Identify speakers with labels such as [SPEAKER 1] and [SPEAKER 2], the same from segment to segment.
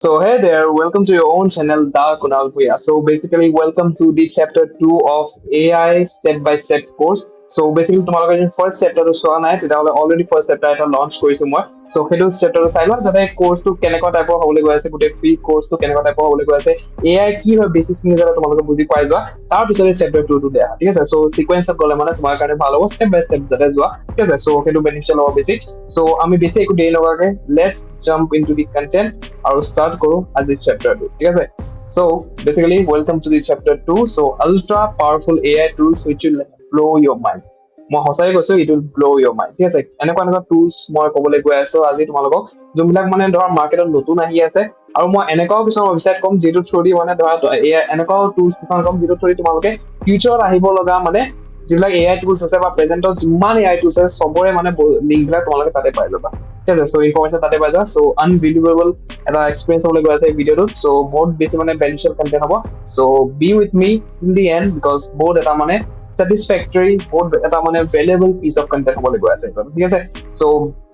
[SPEAKER 1] So hey there, welcome to your own channel, the Kunal Bhuyan. So basically, welcome to the chapter 2 of AI step-by-step course. So basically, তোমালোকে যদি first চেপ্টাৰটো চোৱা নাই তেতিয়াহ'লে already first chapter এটা launch কৰিছো মই চ' সেইটো চেপ্টাৰটো চাই লোৱা যাতে কোৰ্চটো কেনেকুৱা টাইপৰ হ'বলৈ গৈ আছে গোটেই ফ্ৰী কোৰ্চটো কেনেকুৱা টাইপৰ হ'বলৈ গৈ আছে AI কি হয় বেচিকখিনি যাতে তোমালোকে বুজি পাই যোৱা তাৰ পিছতে চেপ্টাৰ 2টো দিয়া ঠিক আছে চ' চিকুৱেঞ্চত গ'লে মানে তোমাৰ কাৰণে ভাল হ'ব ষ্টেপ বাই ষ্টেপ যাতে যোৱা ঠিক আছে চ' সেইটো বেনিফিচিয়েল হ'ব বেছি চ' আমি বেছি একো দেৰি নকৰাকে let's jump into the content আৰু ষ্টাৰ্ট কৰো আজি চেপ্টাৰটো ঠিক আছে so basically welcome to the chapter 2 so ultra powerful AI tools which will blow your mind মই সঁচাই কৈছো it will blow' your mind ঠিক আছে এনেকুৱা এনেকুৱা টুলছ মই ক'বলৈ গৈ আছো আজি তোমালোকক যোনবিলাক মানে ধৰা মাৰ্কেটত নতুন আহি আছে আৰু মই এনেকুৱাও কিছুমান ৱেবছাইট কম যিটো থ্ৰু দি মানে ধৰা এনেকুৱাও টুলছ কিছুমান কম যিটো থ্ৰু দি তোমালোকে ফিউচাৰত আহিব লগা মানে যিবিলাক AI টুলছ আছে বা প্ৰেজেণ্টত যিমান AI টুলছ আছে চবৰে মানে লিংকবিলাক তোমালোকে তাতে পাই যাবা ঠিক আছে চ' ইনফৰমেশ্যন তাতে পাই যাবা চ' আনবিলিভেবল এটা এক্সপিৰিয়েঞ্চ হ'বলৈ গৈ আছে এই ভিডিঅ'টোত চ' বহুত বেছি মানে বেনিফিচিয়েল কণ্টেণ্ট হ'ব so' be with me in the end because বহুত এটা মানে satisfactory বহুত এটা মানে ভেলুৱেবল পিচ অফ কণ্টেণ্ট হ'বলৈ গৈ আছে ঠিক আছে চ'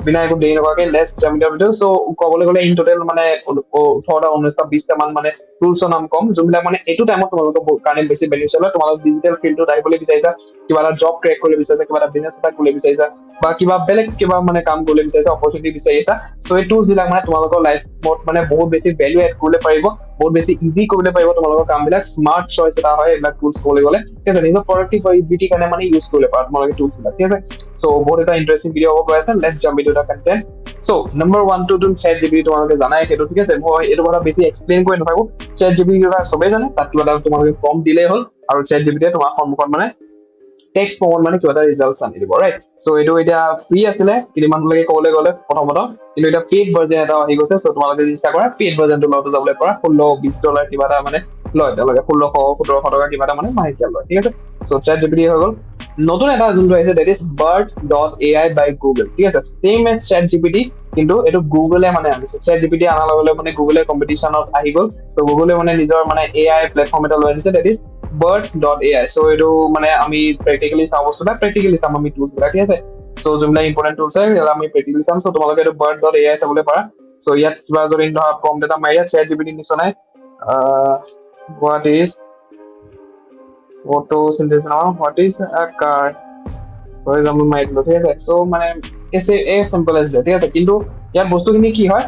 [SPEAKER 1] বিনা একো দেৰি নকৰাকে লেটছ জাম্প ইনটু ভিডিঅ' চ' ক'বলৈ গ'লে ইন টোটেল মানে 18টা 19টা 20টা মান মানে টুলছৰ নাম কম যোনবিলাক মানে এইটো টাইমত তোমালোকৰ কাৰণে বেছি বেনিফিচিয়েল হয় তোমালোক ডিজিটেল ফিল্ডত আহিবলৈ বিচাৰিছা কিবা এটা জব ক্ৰেক কৰিবলৈ বিচাৰিছা কিবা এটা বিজনেছ এটা কৰিবলৈ বিচাৰিছা বা কিবা বেলেগ কিবা মানে কাম কৰিবলৈ বিচাৰিছা অপৰচুনিটি বিচাৰিছা চ' এই টুলছ বিলাক মানে তোমালোকৰ লাইফত মানে বহুত বেছি ভেলু এড কৰিবলৈ পাৰিব বহুত বেছি ইজি কৰিবলৈ পাৰিব তোমালোকৰ কামবিলাক স্মাৰ্ট চইচ এটা হয় এইবিলাক টুলছ ক'বলৈ গ'লে ঠিক আছে নিজৰ প্ৰডাক্টিভিটিৰ কাৰণে মানে ইউজ কৰিব পাৰা তোমালোকে টুলছ বিলাক ঠিক আছে চ' বহুত এটা ইণ্টাৰেষ্টিং ভিডিঅ' হ'ব গৈ আছে let's jump into da content so' number 1 টো চেট জিপিটি তোমালোকে জানাই সেইটো ঠিক আছে মই এইটো কথা বেছি এক্সপ্লেইন কৰি নাথাকো চেট জিপিটি কথা চবেই জানে তাত কিবা এটা তোমালোকে কম দিলেই হ'ল আৰু চেট জিপিটিয়ে তোমাৰ সন্মুখত মানে টেক্সট ফৰ্মত মানে কিবা এটা ৰিজাল্ট আনি দিব ৰাইট চ' এইটো এতিয়া ফ্ৰী আছিলে কেইদিনমানলৈকে ক'বলৈ গ'লে প্ৰথমত কিন্তু এতিয়া পেইড ভাৰ্জন এটা আহি গৈছে চ' তোমালোকে ইচ্ছা কৰা পেইড ভাৰ্জনটো লওঁতে যাবলৈ পৰা $16-20 কিবা এটা মানে লয় তেওঁলোকে 1600-1700 টকা কিবা এটা মানে মাহেকীয়া লয় ঠিক আছে চ' চেট জিপিটি হৈ গ'ল নতুন এটা যোনটো আহিছে that is BARD.ai by Google ঠিক আছে চেম এজ চেট জিপিটি কিন্তু এইটো গুগলে মানে আনিছে চেট জিপিটি অনাৰ লগে লগে মানে গুগলে কম্পিটিশ্যনত আহি গ'ল চ' গুগলে মানে নিজৰ মানে AI প্লেটফৰ্ম এটা লৈ আনিছে ডেট ইজ BARD.ai চ' এইটো মানে আমি প্ৰেক্টিকেলি চাওঁ বস্তুবিলাক প্ৰেক্টিকেলি চাম আমি টুলছ বিলাক ঠিক আছে চ' যোনবিলাক ইম্পৰ্টেণ্ট টুলছ আছে আমি প্ৰেক্টিকেলি চাম চ' তোমালোকে এইটো BARD.ai চাবলৈ পাৰা চ' ইয়াত কিবা যদি ধৰা প্ৰম্পট এটা মাৰি চেট জিপিটি নিচিনাই what is photosynthesis now what is a car for example মাৰি দিলো ঠিক আছে চ' মানে এ চিম্পল এজ ঠিক আছে কিন্তু ইয়াত বস্তুখিনি কি হয়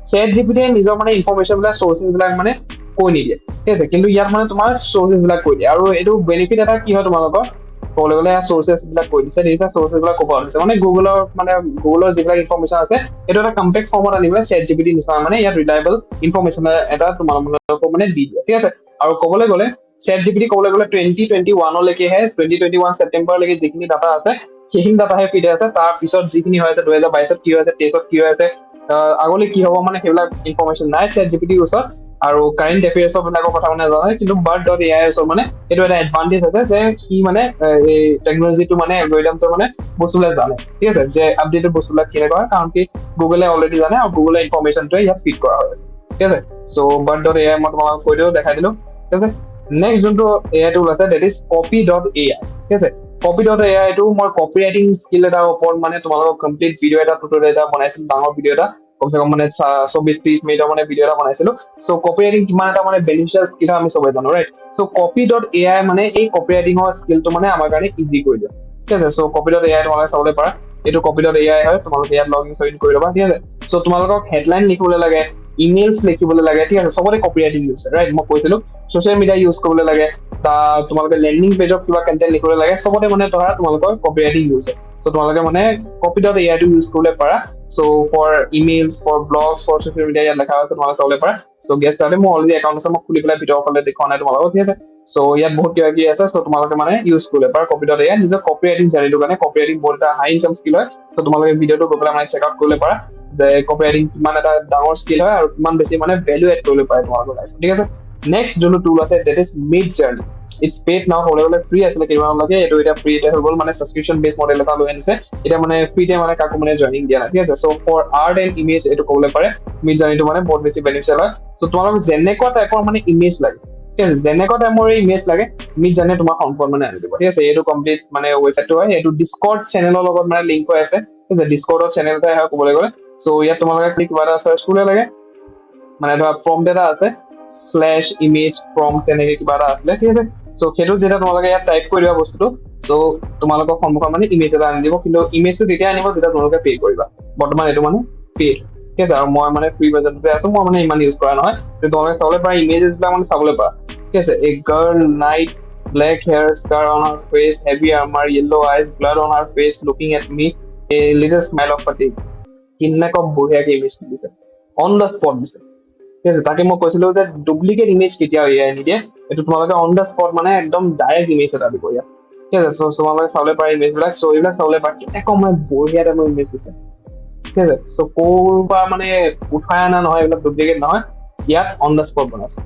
[SPEAKER 1] চেট জিপিটিয়ে নিজৰ মানে ইনফৰমেশ্যন বিলাক চৰ্চেছ বিলাক মানে কৈ নিদিয়ে ঠিক আছে কিন্তু ইয়াত মানে তোমাৰ চৰ্চেছ বিলাক কৈ দিয়ে আৰু এইটো বেনিফিট এটা কি হয় তোমালোকৰ ক'বলৈ গ'লে চৰ্চেছ বিলাক কৈ দিছে দেখিছা চৰ্চেছ বিলাক ক'ব দিছে মানে গুগলৰ যিবিলাক ইনফৰমেশ্যন আছে এইটো এটা কম্পেক্ট ফৰ্মত আনিবলৈ চেট জিপিটি নিচিনা মানে ইয়াত ৰিলায়েবল ইনফৰমেশ্যন এটা তোমালোকক মানে দি দিয়ে ঠিক আছে আৰু ক'বলৈ গ'লে চেট জিপিটি ক'বলৈ গ'লে 2021লৈকেহে 2021 ছেপ্টেম্বৰলৈকে যিখিনি ডাটা আছে সেইখিনি ডাটাহে ফিট আছে তাৰ পিছত যিখিনি হৈ আছে 2022ত কি হৈ আছে 23ত কি হৈ আছে আগলৈ কি হ'ব মানে সেইবিলাক ইনফৰমেশ্যন নাই চেট জিপিটিৰ ওচৰত আৰু কাৰেণ্ট এফেয়াৰ্ছৰ বিলাকৰ কথা মানে নাজানে কিন্তু BARD.ai ওচৰত মানে এইটো এটা এডভান্টেজ আছে যে সি মানে এই টেকনলজিটো মানে এলগৰিদমটো মানে বস্তুবিলাক জানে ঠিক আছে যে আপডেটেড বস্তুবিলাক কেনেকুৱা হয় কাৰণ কি গুগলে অলৰেডি জানে আৰু গুগলে ইনফৰমেশ্যনটোৱে ইয়াত ফিট কৰা হৈ আছে ঠিক আছে চ' BARD.ai মই তোমালোকক কৈ দিওঁ দেখাই দিলো ঠিক আছে নেক্সট যোনটো AI টুল আছে ডেট ইজ copy.ai ঠিক আছে copy.ai টো মই কপি ৰাইটিং স্কিল এটাৰ ওপৰত মানে তোমালোকক কমপ্লিট ভিডিঅ' এটা টিউটৰিয়েল এটা বনাইছিলো ডাঙৰ ভিডিঅ' এটা কমচে কম মানে 24-30 মিনিটৰ মানে ভিডিঅ' এটা বনাইছিলো চ' কপি ৰাইটিং কিমান এটা মানে বেনিফিচিয়েল স্কিল হয় আমি চবেই জানো ৰাইট চ' copy.ai মানে এই কপি ৰাইটিঙৰ স্কিলটো মানে আমাৰ কাৰণে ইজি কৰি দিয়ে ঠিক আছে চ' copy.ai তোমালোকে চাবলৈ পাৰা এইটো copy.ai হয় তোমালোকে ইয়াত লগ ইন কৰি ল'বা ঠিক আছে চ' তোমালোকক হেডলাইন লিখিবলৈ লাগে ইমেইলছ লিখিবলৈ লাগে ঠিক আছে চবতে কপি ৰাইটিং ইউজ হয় ৰাইট মই কৈছিলো ছ'চিয়েল মিডিয়া ইউজ কৰিবলৈ লাগে বা তোমালোকে লেণ্ডিং পেজত কিবা কণ্টেণ্ট লিখিবলৈ লাগে চবতে মানে ধৰা তোমালোকৰ কপি ৰাইটিং ইউজ হয় চ' তোমালোকে মানে copy.ai টো ইউজ কৰিবলৈ পাৰা so' for emails for blogs for social media ইয়াত লেখা আছে তোমালোকে চাবলৈ পাৰা চ' গেষ্ট তাতে মোৰ অলৰেডি একাউণ্ট আছে মই খুলি পেলাই ভিতৰৰ ফালে দেখুওৱা নাই তোমালোকক ঠিক আছে চ' ইয়াত বহুত কিবা কিবি আছে চ' তোমালোকে মানে ইউজ কৰিব পাৰা copy.ai নিজৰ কপি ৰাইটিং জাৰ্নিটোৰ কাৰণে কপি ৰাইটিং বহুত এটা হাই ইনকাম স্কিল হয় চ' তোমালোকে ভিডিঅ'টো গৈ পেলাই মানে চেক আউট কৰিব পাৰা যে কপি ৰাইটিং কিমান এটা ডাঙৰ স্কিল হয় আৰু কিমান বেছি মানে ভেলু এড কৰিব পাৰে তোমালোকৰ লাইফত ঠিক আছে নেক্সট যোনটো টুল আছে that is Midjourney it's paid now হ'বলৈ গ'লে ফ্ৰী আছিলে কেইদিনমানলৈকে এইটো এতিয়া ফ্ৰী হৈ গ'ল মানে ছাবস্ক্ৰিপশ্যন বেছ মডেল এটা লৈ আনিছে এতিয়া মানে ফ্ৰীতে মানে কাকো মানে জইনিং দিয়া নাই ঠিক আছে চ' ফৰ আৰ্ট এণ্ড ইমেজ এইটো ক'বলৈ পাৰে মিড জাৰ্নিটো মানে বহুত বেছি বেনিফিচিয়েল হয় চ' তোমালোক যেনেকুৱা টাইপৰ মানে ইমেজ লাগে ঠিক আছে যেনেকুৱা টাইপৰ ইমেজ লাগে মিড জাৰ্নি তোমাৰ সন্মুখত মানে আনি দিব ঠিক আছে এইটো কমপ্লিট মানে ৱেবছাইটটো হয় এইটো ডিস্কৰ্ড চেনেলৰ লগত মানে লিংক হৈ আছে ঠিক আছে ডিস্কৰ্ডৰ চেনেল এটাই হয় ক'বলৈ গ'লে চ' ইয়াত তোমালোকে কিবা এটা চাৰ্চ কৰিব লাগে মানে ধৰা প্ৰম্পট এটা আছে /image prompt তেনেকে কিবা এটা আছিলে, ঠিক আছে। চ' সেইটো যেতিয়া তোমালোকে ইয়াত টাইপ কৰি দিবা বস্তুটো, চ' তোমালোকৰ সন্মুখত মানে ইমেজ এটা আনি দিব, কিন্তু ইমেজটো তেতিয়া আনিব যেতিয়া তোমালোকে পে কৰিবা। বৰ্তমান এইটো মানে পেড, ঠিক আছে। আৰু মই মানে ফ্ৰী ভাৰ্জনতে আছো, মই মানে ইমান ইউজ কৰা নহয়। তোমালোকে চাবলৈ পাৰা ইমেজেছ বিলাক মানে চাবলৈ পাৰা, ঠিক আছে। A girl knight black hair, scar on her face, heavy armor, yellow eyes, blood on her face, looking at me, a little smile of fatigue. কিন্নাকক বঢ়িয়াকে ইমেজ দিছে, অন দ্য স্পট দিছে, ঠিক আছে। তাকে মই কৈছিলো যে ডুপ্লিকেট ইমেজ কেতিয়াও এআই নিদিয়ে, এইটো তোমালোকে অন দ্য স্পট মানে একদম ডাইৰেক্ট ইমেজ এটা দিব ইয়াত, ঠিক আছে। চ' তোমালোকে চাবলৈ পাৰা ইমেজ বিলাক, চ' এইবিলাক চাবলৈ পাৰা কেনেকুৱা মানে বঢ়িয়া টাইপৰ ইমেজ দিছে, ঠিক আছে। চ' ক'ৰ পৰা মানে উঠাই অনা নহয়, এইবিলাক ডুপ্লিকেট নহয়, ইয়াত অন দ্য স্পট বনাইছে,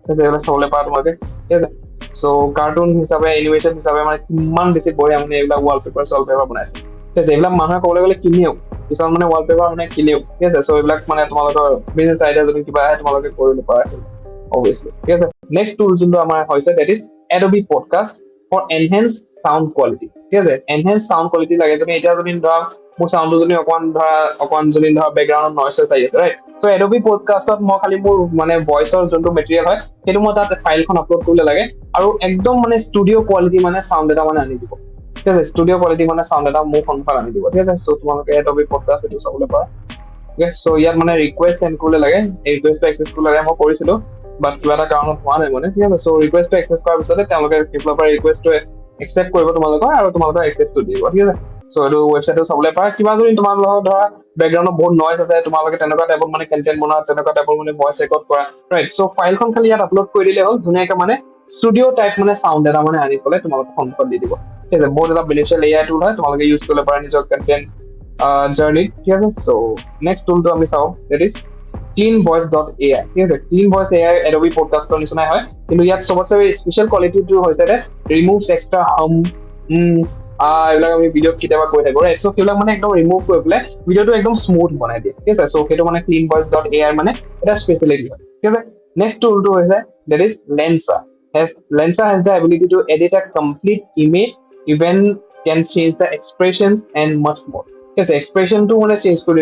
[SPEAKER 1] ঠিক আছে। এইবিলাক চাবলৈ পাৰা তোমালোকে, ঠিক আছে। চ' কাৰ্টুন হিচাপে এনিমেশ্যন হিচাপে মানে কিমান বেছি বঢ়িয়া মানে এইবিলাক ৱালপেপাৰ বনাইছে, ঠিক আছে। এইবিলাক মানুহে ক'বলৈ গ'লে কিনেও, কিছুমান মানে ৱালপেপাৰ মানে কিনেও, ঠিক আছে। চ' এইবিলাক মানে তোমালোকৰ বিজনেছ আইডিয়া যদি কিবা আহে তোমালোকে কৰিব পাৰা অবভিয়াছলি, ঠিক আছে। নেক্সট টুল যোনটো আমাৰ হৈছে that is Adobe podcast for enhance sound quality, ঠিক আছে। এনহেন্স চাউণ্ড কোৱালিটি লাগে তুমি, এতিয়া যদি ধৰা মোৰ চাউণ্ডটো যদি অকণ যদি ধৰা বেকগ্ৰাউণ্ডত নইজ আহি আছে, ৰাইট। চ' এডবি পডকাষ্টত মই খালি মোৰ মানে ভইচৰ যোনটো মেটেৰিয়েল হয় সেইটো মই তাত ফাইলখন আপলোড কৰিলে লাগে, আৰু একদম মানে ষ্টুডিঅ' কোৱালিটি মানে চাউণ্ড এটা মানে আনি দিব, ঠিক আছে। ষ্টুডিঅ' কোৱালিটি মানে চাউণ্ড এটা মোৰ সন্মুখত আনি দিব, ঠিক আছে। চ' তোমালোকে এডবি পডকাষ্ট এইটো চাবলৈ পাৰা, ঠিক আছে। চ' ইয়াত মানে ৰিকুৱেষ্ট চেণ্ড কৰিবলৈ লাগে, এই ৰিকুৱেষ্টটো এক্সেছ কৰিব লাগে, মই কৰিছিলো বাট কিবা এটা কাৰণত হোৱা নাই মানে, ঠিক আছে। চ' ৰিকুৱেষ্টটো এক্সেছ কৰাৰ পিছতে তেওঁলোকে সেইফালৰ পৰা ৰিকুৱেষ্টটো একচেপ্ট কৰিব তোমালোকৰ, আৰু তোমালোকৰ এক্সেছটো দিব, ঠিক আছে। চ' এইটো ৱেবছাইটটো চাবলৈ পাৰা। কিবা যদি তোমাৰ লগত ধৰা বেকগ্ৰাউণ্ডত বহুত নইজ আছে, তোমালোকে তেনেকুৱা টাইপত মানে কণ্টেন্ট বনোৱা, তেনেকুৱা টাইপৰ মানে ভইচ ৰেকৰ্ড কৰা, ৰাইট। চ' ফাইলখন খালি ইয়াত আপলোড কৰি দিলে হ'ল, ধুনীয়াকে মানে ষ্টুডিঅ' টাইপ মানে চাউণ্ড এটা মানে আনি পেলাই তোমালোকৰ সন্মুখত দি দিব, ঠিক আছে। বহুত এটা বেনিফিচিয়েল এআই টুল হয়, তোমালোকে ইউজ কৰিব পাৰা নিজৰ কণ্টেন্ট জাৰ্নিত, ঠিক আছে। চ' নেক্সট টুলটো আমি চাওঁ, দেট ইজ cleanvoice.ai, ঠিক আছে। cleanvoice.ai এডবি পডকাষ্টৰ নিচিনাই হয়, কিন্তু ইয়াত চবতছে স্পেচিয়েল কোৱালিটিটো হৈছে যে ৰিমুভছ এক্সট্ৰা এইবিলাক আমি ভিডিঅ'ত কেতিয়াবা কৈ থাকো, ৰাইট। চ' সেইবিলাক মানে একদম ৰিমুভ কৰি পেলাই ভিডিঅ'টো একদম স্মুথ বনাই দিয়ে, ঠিক আছে। চ' সেইটো মানে cleanvoice.ai মানে এটা স্পেচিয়েলিটি হয়, ঠিক আছে। নেক্সট টুলটো হৈছে that is Lensa. Lensa has the ability to edit a complete image, even can change the expressions and much more, ঠিক আছে। এক্সপ্ৰেছনটো মানে চেঞ্জ কৰি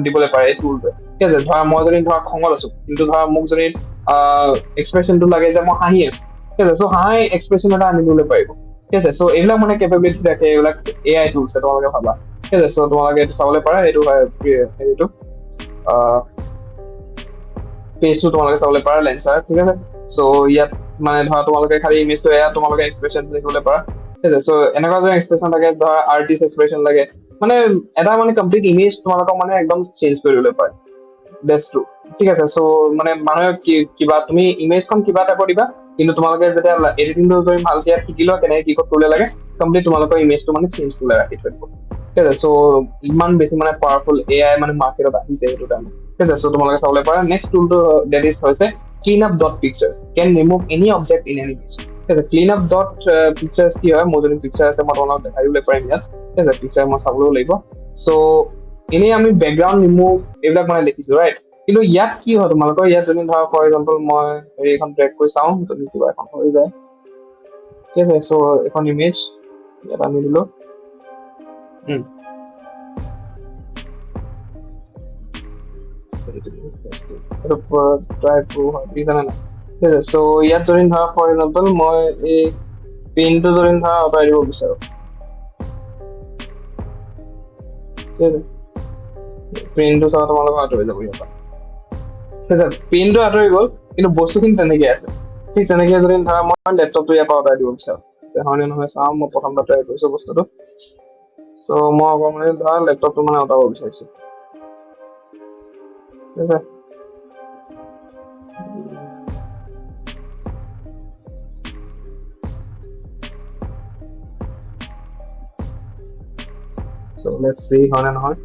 [SPEAKER 1] দিবলৈ পাৰে এই টুলটোৱে, ঠিক আছে। ধৰা মই যদি ধৰা খঙত আছো, কিন্তু ধৰা মোক যদি এক্সপ্ৰেছনটো লাগে যে মই হাঁহি আছো, ঠিক আছে। চ' হাঁহি এক্সপ্ৰেছন এটা আনি দিবলৈ পাৰিব, ঠিক আছে। চ' এইবিলাক মানে কেপেবিলিটি থাকে এইবিলাক এআই টুলছ, তোমালোকে ভাবা, ঠিক আছে। চ' তোমালোকে এইটো চাবলৈ পাৰা, এইটো হয় হেৰিটো পেজটো তোমালোকে চাবলৈ পাৰা লেন্সাৰ, ঠিক আছে। চ' ইয়াত মানে ধৰা তোমালোকে খালি ইমেজটো এয়া তোমালোকে এক্সপ্ৰেছন লিখিবলৈ পাৰা, ঠিক আছে। চ' এনেকুৱা যদি এক্সপ্ৰেছন থাকে, ধৰা আৰ্টিষ্ট এক্সপ্ৰেছন লাগে, মানে এটা মানে কমপ্লিট ইমেজ তোমালোকক মানে একদম চেঞ্জ কৰি দিবলৈ পাৰে, দেটছ ট্ৰু, ঠিক আছে। চ' মানে মানুহে কিবা তুমি ইমেজখন কিবা টাইপৰ দিবা, কিন্তু তোমালোকে যেতিয়া এডিটিংটো যদি ভালকে শিকি লোৱা কেনেকে কি ক'ত কৰিব লাগে, কমপ্লিট তোমালোকৰ ইমেজটো মানে চেঞ্জ কৰি ৰাখি থৈ দিব, ঠিক আছে। চ' ইমান বেছি মানে পাৱাৰফুল এআই মানে মাৰ্কেটত আহিছে সেইটো টাইমত, ঠিক আছে। চ' তোমালোকে চাবলৈ পাৰা। নেক্সট টুলটো দেট ইজ হৈছে cleanup.pictures, can remove any object in any image, ঠিক আছে। cleanup.pictures কি হয়, মোৰ যদি পিকচাৰ আছে মই তোমালোকক দেখাই দিবলৈ পাৰিম ইয়াত, ঠিক আছে। পিকচাৰ মই চাবলৈও লাগিব। চ' এনেই আমি বেকগ্ৰাউণ্ড ৰিমুভ এইবিলাক মানে দেখিছো, ৰাইট। কিন্তু ইয়াত কি হয় তোমালোকৰ, ইয়াত যদি ধৰা ফৰ এক্সাম্পল মই হেৰি এখন ট্ৰেক কৰি চাওঁ, যদি কিবা এখন হৈ যায়, ঠিক আছে। চ' এখন ইমেজ ইয়াত আনি দিলো, ঠিক আছে। চ' ইয়াত যদি ধৰা ফৰ এক্সাম্পল মই এই পেইনটো যদি ধৰা আঁতৰাই দিব বিচাৰো, ঠিক আছে। পেইনটো চাওঁ তোমালোকৰ আঁতৰি যাব ইয়াৰ পৰা, ঠিক আছে। পেইনটো আঁতৰি গ'ল, কিন্তু বস্তুখিনি তেনেকে আছে, ঠিক তেনেকে যদি ধৰা মই লেপটপটো ইয়াৰ পৰা আঁতৰাই দিব বিচাৰো, হয়নে নহয় চাওঁ। মই প্ৰথমতে ট্ৰাই কৰিছো বস্তুটো, চ' মই অকণমান ধৰা লেপটপটো মানে আঁতৰাব বিচাৰিছো, ঠিক আছে। So let's see হয়নে নহয়,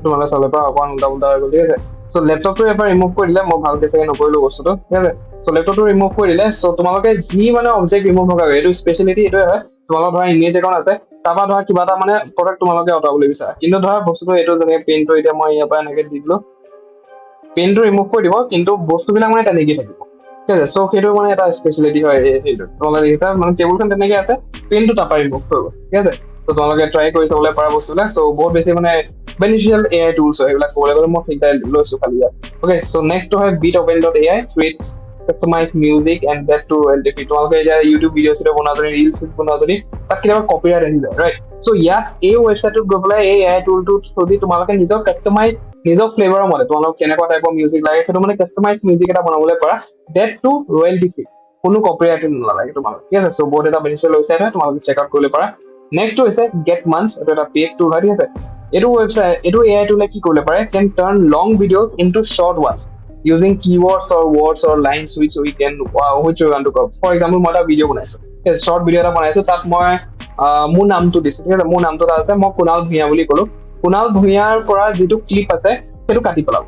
[SPEAKER 1] তোমালোকে চাবলৈ পৰা অকণমান উল্টা উল্টা হৈ গ'ল, ঠিক আছে। চ' লেপটপটো এবাৰ ৰিমুভ কৰি দিলে, মই ভালকে চাগে নকৰিলো বস্তুটো, ঠিক আছে। চ' লেপটপটো ৰিমুভ কৰি দিলে, চ' তোমালোকে যি মানে অবজেক্ট ৰিমুভ নকৰা, এইটো স্পেচিয়েলিটি এইটোৱে হয়, তোমালোকৰ ধৰা ইমেজ এখন আছে, তাৰপৰা ধৰা কিবা এটা মানে প্ৰডাক্ট তোমালোকে আঁতৰাবলৈ বিচাৰা, কিন্তু ধৰা বস্তুটো এইটো যেনেকে পেইনটো এতিয়া মই ইয়াৰ পৰা এনেকে দি দিলো, পেইনটো ৰিমুভ কৰি দিব, কিন্তু বস্তুবিলাক মানে তেনেকেই থাকিব, ঠিক আছে। চ' সেইটো মানে এটা স্পেচিয়েলিটি হয় সেইটো, তোমালোকে দেখিছা মানে টেবুলখন তেনেকে আছে, পেইনটো তাৰপৰা ৰিমুভ হৈ গ'ল, ঠিক আছে। ত' তোমালোকে ট্ৰাই কৰি চাবলৈ পাৰা বস্তুবিলাক। চ' বহুত বেছি মানে beneficial AI tools হয় এইবিলাক ক'বলৈ গ'লে মই সেইকেইটাই লৈছো খালি ইয়াত okay so next to have bitopen.ai creates customized music and that to royalty free তোমালোকে এতিয়া ইউটিউব ভিডিঅ' চিডিঅ' বনোৱা যদি ৰিলছ বনোৱা যদি তাত কেতিয়াবা কপিৰাইট আহি যায় ৰাইট so ইয়াত এই ৱেবছাইটটোত গৈ পেলাই এই AI টুলটোত যদি তোমালোকে নিজৰ কাষ্টমাইজ নিজৰ ফ্লেভাৰৰ মতে তোমালোকক কেনেকুৱা টাইপৰ মিউজিক লাগে সেইটো মানে কাষ্টমাইজ মিউজিক এটা বনাবলৈ পাৰা that to royalty free কোনো কপিৰাইট নালাগে তোমালোক ঠিক আছে so বহুত এটা বেনিফিচিয়েল ৱেবছাইট হয় তোমালোকে চেক আউট কৰিব পাৰা নেক্সট হৈছে গেট মান্থ এইটো এটা পেড টুল হয় ঠিক আছে এইটো ৱেবছাইট এইটো AI টুলে কি কৰিব পাৰে can turn long videos into short ones using keywords or words or lines which we want to cover for example মই এটা ভিডিঅ' বনাইছো short ভিডিঅ' এটা বনাইছো তাত মই মোৰ নামটো দিছো ঠিক আছে মোৰ নামটো তাত আছে মই কুনাল ভূঞা বুলি ক'লো কুনাল ভূঞাৰ পৰা যিটো ক্লিপ আছে সেইটো কাটি পেলাব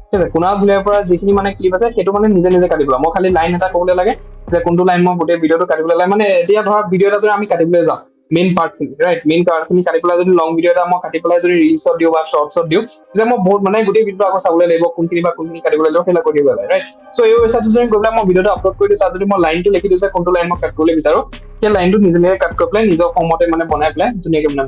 [SPEAKER 1] ঠিক আছে কুনাল ভূঞাৰ পৰা যিখিনি মানে ক্লিপ আছে সেইটো মানে নিজে নিজে কাটি পেলাব মই খালি লাইন এটা ক'বলৈ লাগে যে কোনটো লাইন মই গোটেই ভিডিঅ'টো কাটিবলৈ লাগে মানে এতিয়া ধৰা ভিডিঅ' এটা যদি আমি কাটিবলৈ যাওঁ মেইন পাৰ্ট খিনি ৰাইট মেইন পাৰ্ট খিনি কাটি পেলাই যদি লং ভিডিঅ' এটা মই কাটি পেলাই যদি ৰিলছত দিওঁ বা শ্বৰ্টছত দিওঁ তেতিয়া মই বহুত মানে গোটেই ভিডিঅ'টো আকৌ চাবলৈ লাগিব কোনখিনি বা কোনখিনি কাটিবলৈ লাগিব সেইবিলাক কৰিব লাগে ৰাইট চ' এই ৱেবছাইটটো যদি গৈ পেলাই মই ভিডিঅ'টো আপলোড কৰি দিওঁ তাত যদি মই লাইনটো লিখি দিওঁ যে কোনটো লাইন মই কাট কৰিবলৈ বিচাৰো সেই লাইনটো নিজে নিজে কাট কৰি পেলাই নিজৰ ফৰ্মতে মানে বনাই পেলাই ধুনীয়াকৈ মানে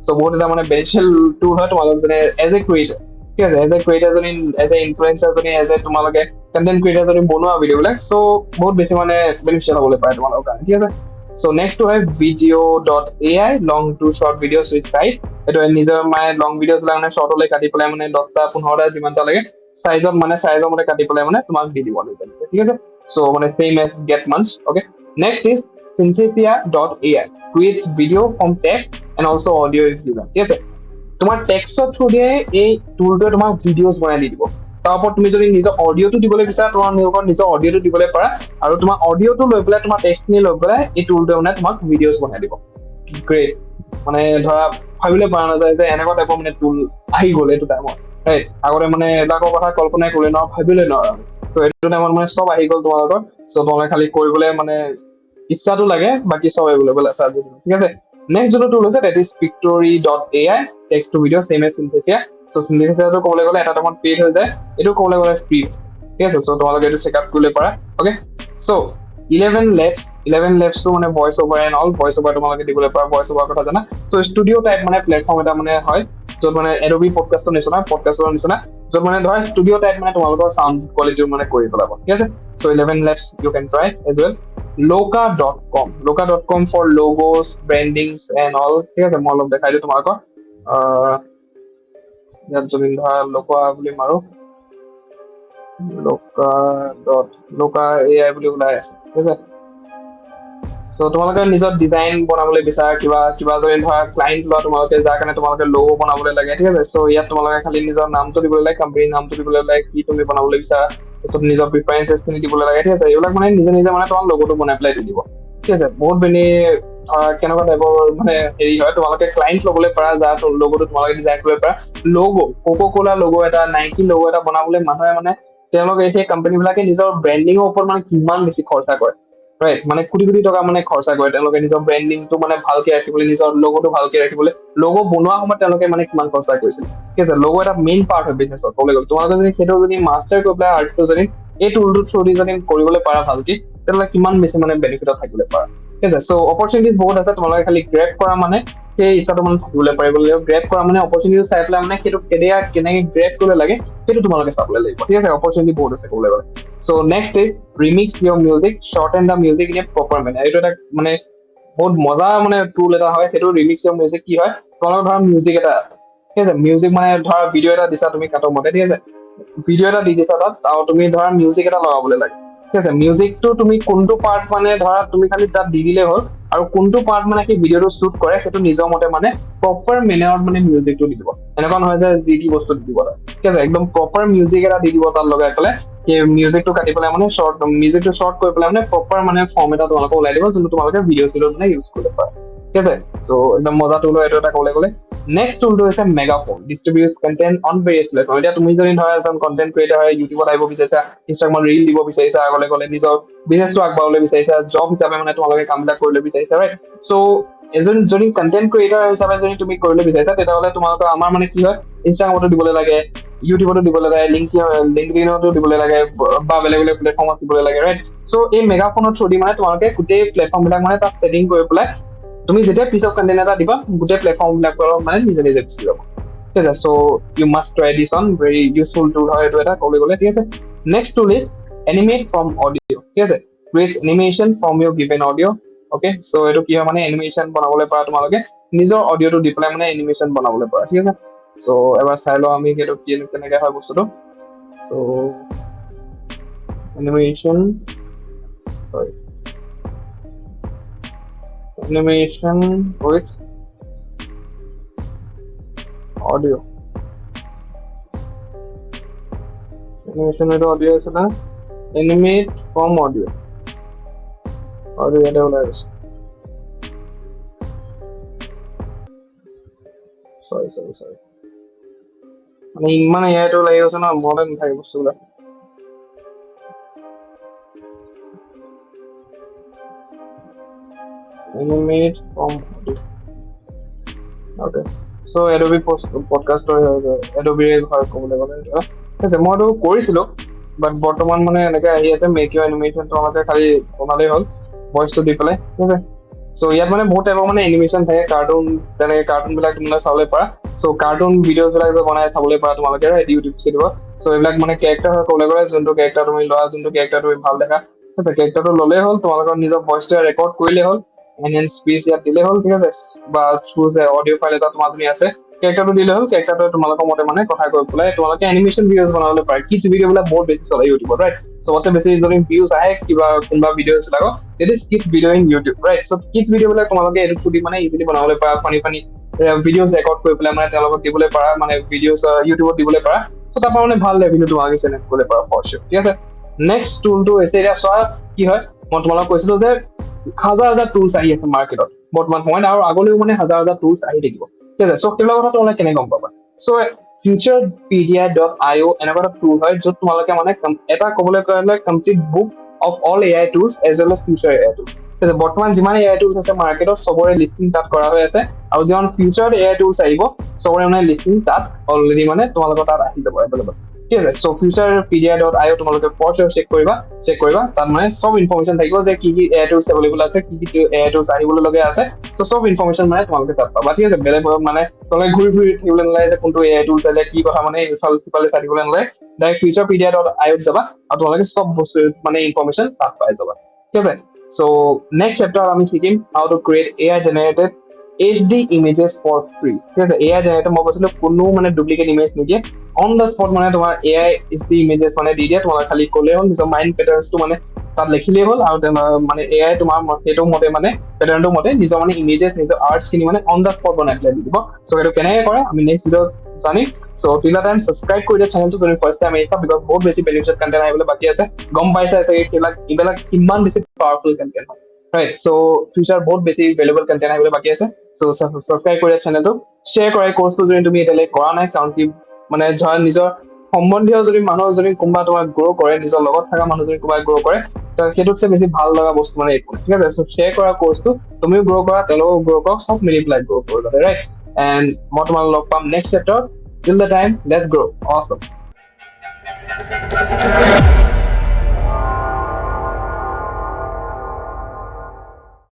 [SPEAKER 1] চ' বহুত এটা মানে বেনিফিচিয়েল টুল হয় তোমালোক যেনে এজ এ ক্ৰিয়েটাৰ ঠিক আছে এজ এ ক্ৰিয়েটাৰ যদি এজ এ ইনফ্লুৱেঞ্চাৰ যদি এজ এ তোমালোকে কণ্টেন্ট ক্ৰিয়েটাৰ যদি বনোৱা ভিডিঅ'বিলাক চ' বহুত বেছি মানে বেনিফিচিয়েল হ'বলৈ পাৰে তোমালোকৰ কাৰণে ঠিক আছে so next to have video.ai long to short videos with size এটো নিজৰ মানে লং ভিডিঅ'ছ বিলাক মানে শৰ্ট হলে কাটি পেলাই মানে 10টা 15টা যিমানটা লাগে সাইজত মানে সাইজৰ মতে কাটি পেলাই মানে তোমাক দি দিব লাগিব ঠিক আছে so মানে same as get months okay next is synthesia.ai creates video from text and also audio if you want ঠিক আছে তোমাৰ টেক্সটৰ থ্ৰু দিয়ে এই টুলটোৱে তোমাক ভিডিঅ'ছ বনাই দি দিব তাৰ ওপৰত তুমি যদি নিজৰ অডিঅ'টো দিবলৈ বিচাৰা তোমাৰ নিজৰ অডিঅ'টো দিবলৈ পাৰা আৰু তোমাৰ অডিঅ'টো লৈ পেলাই তোমাৰ টেক্সটখিনি লৈ পেলাই এই টুলটোৱে মানে তোমাক ভিডিঅ'ছ বনাই দিব গ্ৰেট মানে ধৰা ভাবিলে পৰা নাযায় যে এনেকুৱা টাইপৰ মানে টুল আহি গ'ল এইটো টাইমত ৰাইট আগতে মানে এইবিলাকৰ কথা কল্পনাই কৰিলে ন ভাবিলে ন চ' এইটো টাইমত মানে চব আহি গ'ল তোমালোকৰ চ' তোমালোকে খালি কৰিবলৈ মানে ইচ্ছাটো লাগে বাকী চব এভেইলেবল আছে ঠিক আছে নেক্সট যোনটো টুল আছে that is pictory.ai text to video same as synthesia so synthesia টো ক'বলৈ গ'লে এটা টাইমত পেইড হৈ যায় এইটো ক'বলৈ গ'লে ফ্ৰী ঠিক আছে চ' তোমালোকে এইটো চেক আউট কৰিব পাৰা অ'কে চ' 11 labs টো মানে voice over and all voice over তোমালোকে দিবলৈ পাৰা ভইচ অভাৰ কথা জানা চ' ষ্টুডিঅ' টাইপ মানে প্লেটফৰ্ম এটা মানে হয় য'ত মানে এডোবি পডকাষ্টৰ নিচিনা য'ত মানে ধৰা ষ্টুডিঅ' টাইপ মানে তোমালোকৰ চাউণ্ড কোৱালিটি মানে কৰি পেলাব ঠিক আছে চ' 11 labs you can try as well loca.com for logos brandings and all ঠিক আছে মই অলপ দেখাই দিওঁ তোমালোকক ইয়াত যদি ধৰা লোকা বুলি মাৰো loca AI বুলি ওলাই আছে ঠিক আছে চ' তোমালোকে নিজৰ ডিজাইন বনাবলৈ বিচাৰা কিবা যদি ধৰা ক্লাইণ্ট লোৱা তোমালোকে যাৰ কাৰণে তোমালোকে লোগো বনাবলৈ লাগে ঠিক আছে চ' ইয়াত তোমালোকে খালি নিজৰ নামটো দিবলৈ লাগে কোম্পানীৰ নামটো দিবলৈ লাগে কি তুমি বনাবলৈ বিচাৰা তাৰপিছত নিজৰ প্ৰিফাৰেঞ্চেছ খিনি দিবলৈ লাগে ঠিক আছে এইবিলাক মানে নিজে মানে তোমাৰ লোগোটো বনাই পেলাই দি দিব ঠিক আছে বহুত কেনেকুৱা টাইপৰ মানে হেৰি হয় তোমালোকে ক্লাইণ্ট ল'বলৈ পাৰা যাৰ লোগোটো তোমালোকে ডিজাইন কৰিব পাৰা লোগো কোকো কোলা লোগো এটা নাইকি লোগো এটা বনাবলৈ মানুহে মানে তেওঁলোকে সেই কোম্পানী বিলাকে নিজৰ ব্ৰেণ্ডিঙৰ ওপৰত মানে কিমান বেছি খৰচা কৰে ৰাইট মানে কোটি টকা মানে খৰচা কৰে তেওঁলোকে নিজৰ ব্ৰেণ্ডিংটো মানে ভালকে ৰাখিবলৈ নিজৰ লোগোটো ভালকে ৰাখিবলৈ লোগো বনোৱা সময়ত তেওঁলোকে মানে কিমান খৰচা কৰিছিল ঠিক আছে লোগো এটা মেইন পাৰ্ট হয় বিজনেছত ক'বলৈ গ'লে তোমালোকে যদি সেইটো যদি মাষ্টাৰ কৰি পেলাই আৰ্টটো যদি এই টুলটো থ্ৰু দি যদি কৰিবলৈ পাৰা ভালকে তেনেহ'লে কিমান বেছি মানে বেনিফিটত থাকিবলৈ পাৰা ঠিক আছে চ' অপৰচুনিটিজ বহুত আছে তোমালোকে খালি গ্ৰেব কৰা মানে সেই ইচ্ছাটো মানে থাকিবলৈ পাৰিব লাগিব গ্ৰেব কৰা মানে অপৰচুনিটি চাই পেলাই মানে সেইটো কেনেকে গ্ৰেব কৰিব লাগে সেইটো তোমালোকে চাবলৈ লাগিব ঠিক আছে অপৰচুনিটি বহুত আছে ক'বলৈ গ'লে so' next is remix your music short and the music in a proper manner এইটো এটা মানে বহুত মজা মানে টুল এটা হয় সেইটো ৰিমিক্স ইয়ৰ মিউজিক কি হয় তোমালোকৰ ধৰা মিউজিক এটা আছে ঠিক আছে মিউজিক মানে ধৰা ভিডিঅ' এটা দিছা তুমি কাটৰ মতে ঠিক আছে ভিডিঅ' এটা দি দিছা তাত আৰু তুমি ধৰা মিউজিক এটা লগাবলৈ লাগে ঠিক আছে মিউজিকটো তুমি কোনটো পাৰ্ট মানে ধৰা তুমি খালি তাত দি দিলে হ'ল আৰু কোনটো পাৰ্ট মানে সেই ভিডিঅ'টো শ্বুট কৰে সেইটো নিজৰ মতে মানে প্ৰপাৰ মেনাৰত মানে মিউজিকটো দি দিব এনেকুৱা নহয় যে যি টি বস্তু দি দিব ঠিক আছে একদম প্ৰপাৰ মিউজিক এটা দি দিব তাত লগাই পেলাই সেই মিউজিকটো কাটি পেলাই মানে মিউজিকটো শ্বৰ্ট কৰি পেলাই মানে প্ৰপাৰ মানে ফৰ্ম এটা তোমালোকে ওলাই দিব যোনটো তোমালোকে ভিডিঅ' মানে ইউজ কৰিব পাৰা ঠিক আছে চ' একদম মজা টুল হয় এইটো এটা ক'বলৈ গ'লে নেক্সট টুলটো হৈছে megaphone distributes content on various platform এতিয়া তুমি যদি ধৰা এজন কণ্টেন্ট ক্ৰিয়েটাৰ হয় ইউটিউবত আহিব বিচাৰিছা ইনষ্টাগ্ৰামত ৰিল দিব বিচাৰিছা আগলৈ গ'লে নিজৰ বিজনেছটো আগবাঢ়িবলৈ বিচাৰিছা জব হিচাপে মানে তোমালোকে কামবিলাক কৰিবলৈ বিচাৰিছা ৰাইট চ' এজন যদি কণ্টেন্ট ক্ৰিয়েটাৰ হিচাপে যদি তুমি কৰিবলৈ বিচাৰিছা তেতিয়াহ'লে তোমালোকৰ আমাৰ মানে কি হয় ইনষ্টাগ্ৰামতো দিবলৈ লাগে ইউটিউবতো দিবলৈ লাগে লিংকডিনতো দিবলৈ লাগে বা বেলেগ প্লেটফৰ্মত দিবলৈ লাগে ৰাইট চ' এই মেগাফোনৰ থ্ৰু দি মানে তোমালোকে গোটেই প্লেটফৰ্ম বিলাক মানে তাত ছেটিং কৰি পেলাই তুমি যেতিয়া পিছ অফ কণ্টেন্ট এটা দিবা গোটেই প্লেটফৰ্ম বিলাকৰ মানে নিজে গুচি যাব ঠিক আছে, so you must try this one, very useful tool হয় এইটো এটা ক'বলৈ গ'লে, ঠিক আছে। next tool is animate from audio, ঠিক আছে, create animation from your given audio, okay, so এইটো কি হয় মানে এনিমেশ্যন বনাবলৈ পৰা তোমালোকে নিজৰ অডিঅ'টো দি পেলাই মানে এনিমেশ্যন বনাবলৈ পৰা, ঠিক আছে। so এবাৰ চাই লওঁ আমি সেইটো কেনেকৈ হয় বস্তুটো। so animation, sorry, animation with audio, animation with audio আছে না, animate from audio, audio এটা ওলাই আছে, sorry মানে ইমান এআইটো লাগি গৈছে ন, মনতে নাথাকে বস্তুবিলাক। animate from audio, okay, so Adobe podcast Adobe হয় ক'বলৈ গ'লে, ঠিক আছে। মইতো কৰিছিলোঁ, বাট বৰ্তমান মানে এনেকৈ আহি আছে মেক ইউৰ এনিমেশ্যনটো আমাকে খালি বনালেই হ'ল ভইচটো দি পেলাই, ঠিক আছে। চ' ইয়াত মানে বহুত টাইপৰ মানে এনিমেশ্যন থাকে, কাৰ্টুন, তেনেকৈ কাৰ্টুনবিলাক মানে চাবলৈ পাৰা। চ' কাৰ্টুন ভিডিঅ'বিলাক যে বনাই চাবলৈ পাৰা তোমালোকে ইউটিউব চিউটিউবত। চ' এইবিলাক মানে কেৰেক্টাৰ হয় ক'বলৈ গ'লে, যোনটো কেৰেক্টাৰ তুমি লোৱা, যোনটো কেৰেক্টাৰ তুমি ভাল দেখা, ঠিক আছে, কেৰেক্টাৰটো ল'লেই হ'ল, তোমালোকৰ নিজৰ ভইচটোৱে ৰেকৰ্ড কৰিলেই হ'ল, এনহেন্স স্পীচ ইয়াত দিলেই হ'ল, ঠিক আছে, বা অডিঅ' ফাইল এটা তোমাৰ যদি আছে, কেৰেক্টাৰটো দিলে হ'ল, কেৰেক্টাৰটো তোমালোকৰ মতে মানে কথা কৈ পেলাই তোমালোকে এনিমেশ্যন ভিডিঅ'জ বনাবলৈ পাৰা। কিডছ ভিডিঅ'বিলাক বহুত বেছি চলে ইউটিউবত, ৰাইট। চবতছে বেছি যদি ভিউজ আহে কিবা কোনোবা ভিডিঅ'জ বিলাকত, it is kids video' in YouTube, right. So' kids ভিডিঅ'বিলাক তোমালোকে এইটো থ্ৰুদি মানে ইজিলি বনাবলৈ পাৰা, ফানি ভিডিঅ'জ ৰেকৰ্ড কৰি পেলাই মানে তেওঁলোকক দিবলৈ পাৰা, মানে ভিডিঅ'জ ইউটিউবত দিবলৈ পাৰা। চ' তাৰ পৰা মানে ভাল ৰেভিনিউ তোমালোকে জেনেৰেট কৰিবলৈ পাৰা ফৰ চিয়ৰ, ঠিক আছে। নেক্সট টুলটো হৈছে, এতিয়া চোৱা কি হয়, মই তোমালোকক কৈছিলো যে হাজাৰ টুলছ আহি আছে মাৰ্কেটত বৰ্তমান সময়ত, আৰু আগলৈও মানে হাজাৰ টুলছ আহি থাকিব, ঠিক আছে। চ' সেইবিলাক কথা তোমালোকে কেনেকৈ গম পাবা? চ' futurepedia.io এনেকুৱা এটা টুল হয় য'ত তোমালোকে মানে এটা ক'বলৈ গ'লে complete book of all AI tools as well as future AI tools. বৰ্তমান যিমান AI টুলছ আছে মাৰ্কেটত চবৰে লিষ্টিং তাত কৰা হৈ আছে, আৰু যিমান ফিউচাৰত AI টুলছ আহিব চবৰে মানে লিষ্টিং তাত অলৰেডি মানে তোমালোকৰ তাত আহি যাব এভেইলেবল, ঠিক আছে। চ' futurepedia.io তোমালোকে ফৰ চিয়ৰ চেক কৰিবা, তাত মানে চব ইনফৰমেশ্যন থাকিব যে কি AI টুলছ এভেইলেবল আছে, কি AI টুলছ আহিবলৈ লগীয়া আছে। চ' চব ইনফৰমেশ্যন মানে তোমালোকে তাত পাবা, ঠিক আছে। বেলেগ মানে তোমালোকে ঘূৰি থাকিবলৈ নালাগে যে কোনটো AI টুলছ আহিলে কি কথা, মানে সিফালে চাই থাকিবলৈ নালাগে, ডাইৰেক্ট futurepedia.io যাবা আৰু তোমালোকে চব বস্তু মানে ইনফৰমেশ্যন তাত পাই যাবা, ঠিক আছে। চ' নেক্সট চেপ্টাৰ আমি শিকিম how to create AI generated HD images for free, ঠিক আছে। AI জেনেৰেটেড মই কৈছিলো কোনো মানে ডুপ্লিকেট ইমেজ নিদিয়ে, অন দ্য স্পট মানে তোমাৰ AI HD ইমেজেছ মানে দি দিয়ে, তোমালোকে খালি ক'লেই হ'ল, নিজৰ মাইণ্ড পেটাৰ্নছটো মানে তাত লিখিলেই হ'ল, আৰু মানে AI তোমাৰ সেইটো মতে মানে পেটাৰ্ণটো মতে নিজৰ মানে ইমেজেছ, নিজৰ আৰ্টছ খিনি মানে অন দ্য স্পট বনাই পেলাই দি দিব। চ' সেইটো কেনেকৈ কৰে আমি নেক্সট ভিডিঅ'ত জানিম। চ' till that time ছাবস্ক্ৰাইব কৰি দিয়া চেনেলটো যদি ফাৰ্ষ্ট টাইম আহিছা, বিকজ বহুত বেছি বেনিফিট কণ্টেণ্ট আহিবলৈ বাকী আছে। গম পাইছা এইবিলাক কিমান বেছি পাৱাৰফুল কণ্টেণ্ট হয়, ৰাইট। চ' ফিউচাৰ বহুত বেছি ভেলুৱেবল কণ্টেণ্ট আহিবলৈ বাকী আছে। চ' ছাবস্ক্ৰাইব কৰি দিয়া চেনেলটো, শ্বেয়াৰ কৰা কোৰ্চটো যদি তুমি এতিয়ালৈকে কৰা নাই, কাৰণ কি মানে ধৰা নিজৰ সম্বন্ধীয় যদি মানুহ যদি কোনোবা তোমাৰ গ্ৰ' কৰে, নিজৰ লগত থকা মানুহ যদি কোনোবাই গ্ৰ' কৰে, সেইটোতছে বেছি ভাল লগা বস্তু মানে একো নাই, ঠিক আছে। চ' শ্বেয়াৰ কৰা কোৰ্চটো, তুমিও গ্ৰ' কৰা, তেওঁলোকেও গ্ৰ' কৰক, চব মিলি পেলাই গ্ৰ' কৰিব, ৰাইট। এণ্ড মই তোমালোক লগ পাম next চেপ্টাৰত। Till the time, let's grow. Awesome.